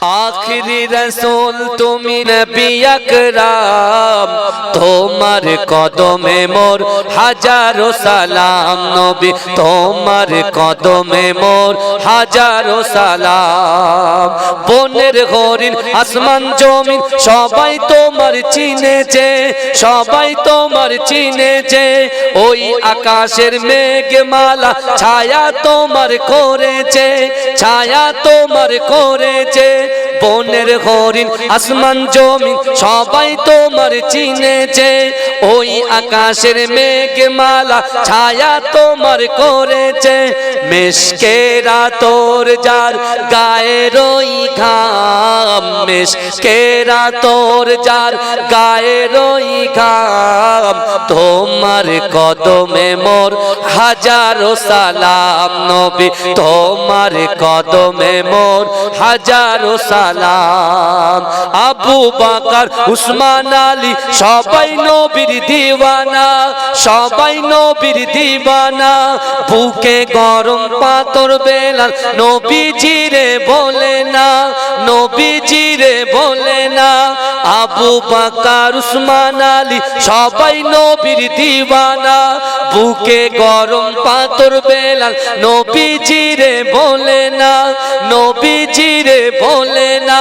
आखिरी रसूल तुमी नबी अकराम तोमार कदमे मोर हाजारो सलाम नबी तोमार कदमे मोर हाजारो सलाम बनेर हरिण आसमान जमीन सबाई तोमार चिनेছে सबाई तोमार चिनेছে ओई आकाशेर मेघमाला छाया तोमार करेছে छाया तोमार करेছে বনের হরিণ আসমান জমিন সবাই তোমার চিনেছে ওই আকাশের মেঘমালা ছায়া তোমার করেছে মেশকেরা তোর যার গায়ের ওই ঘাম মেশকেরা তোর যার গায়ের ওই ঘাম তোমার কদমে মোর হাজারো সালাম নবী তোমার কদমে মোর হাজারো সালাম আবু বকর উসমান আলী সবাই নবীর দিওয়ানা সবাই নবীর দিওয়ানা বুকে গরম পাথর বেলাল নবীজিরে বলে না নবীজিরে বলে না আবু বকর উসমান আলী সবাই নবীর দিওয়ানা বুকে গরম পাথর বেলাল নবীজিরে বলে না নবীজিরে বলে না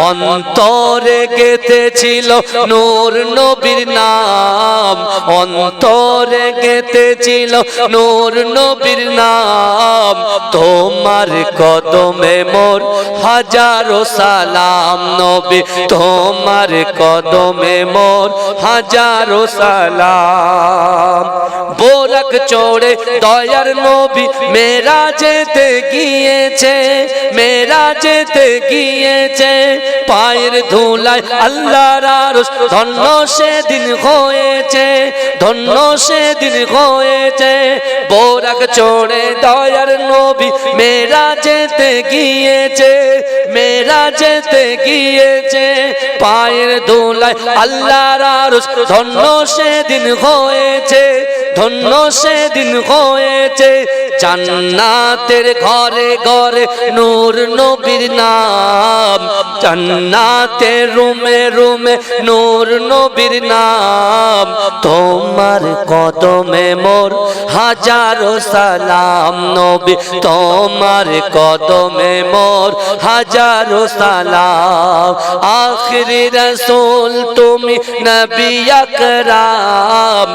অন্তরে গেঁথেছিল নূর নবীর নাম অন্তরে গেঁথেছিল নূর নবীর নাম তোমার কদমে মোর হাজারো সালাম নবী তোমার কদমে মোর হাজারো সালাম বোরক চড়ে দয়ার নবী মেরাজেতে গিয়েছে মেরাজেতে গিয়েছে পায়ের ধুলায় আল্লাহর আরশ ধন্য সেদিন হয়েছে ধন্য সেদিন হয়েছে বোরক চড়ে দয়ার নবী মেরাজেতে গিয়েছে মেরাজেতে গিয়েছে পায়ের ধুলায় আল্লাহর আরশ ধন্য সেদিন হয়েছে ধন্য সেদিন হয়েছে জান্নাতের ঘরে ঘরে নূর নবীর নাম জান্নাতের রুমে রুমে নূর নবীর নাম তোমার কদমে মোর হাজারো সালাম নবী তোমার কদমে মোর হাজারো সালাম আখিরি রাসূল তুমি নবী আকরাম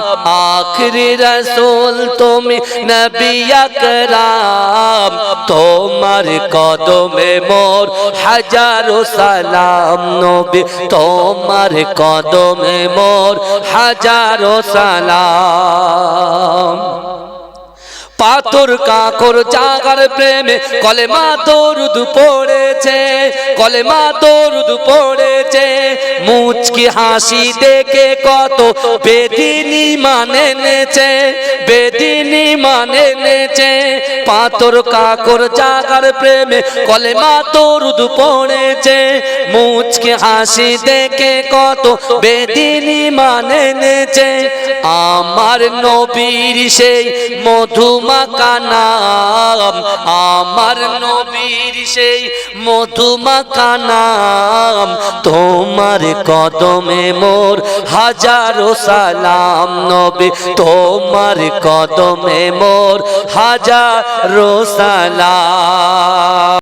আখিরি রাসূল তুমি নবী আকরাম তোমার কদমে মোর হাজারো সালাম নবী তোমার কদমে মোর হাজারো সালাম পাথর কাকর জাগার প্রেমে কলেমা দরুদ পড়েছে কলেমা দরুদ পড়েছে মুচকি হাসি দেখে কত বেদিনী মানে নেছে বেদিনী মানে নেছে পাথর কাকর জাগার প্রেমে কলেমা দরুদ পড়েছে মুচকি হাসি দেখে কত বেদিনী মানে নেছে আমার নবীর সেই মধু মাকা নাম আমার নবীর সেই মধু মাকা নাম তোমার কদমে মোর হাজারো সালাম নবী তোমার কদমে মোর হাজারো সালাম।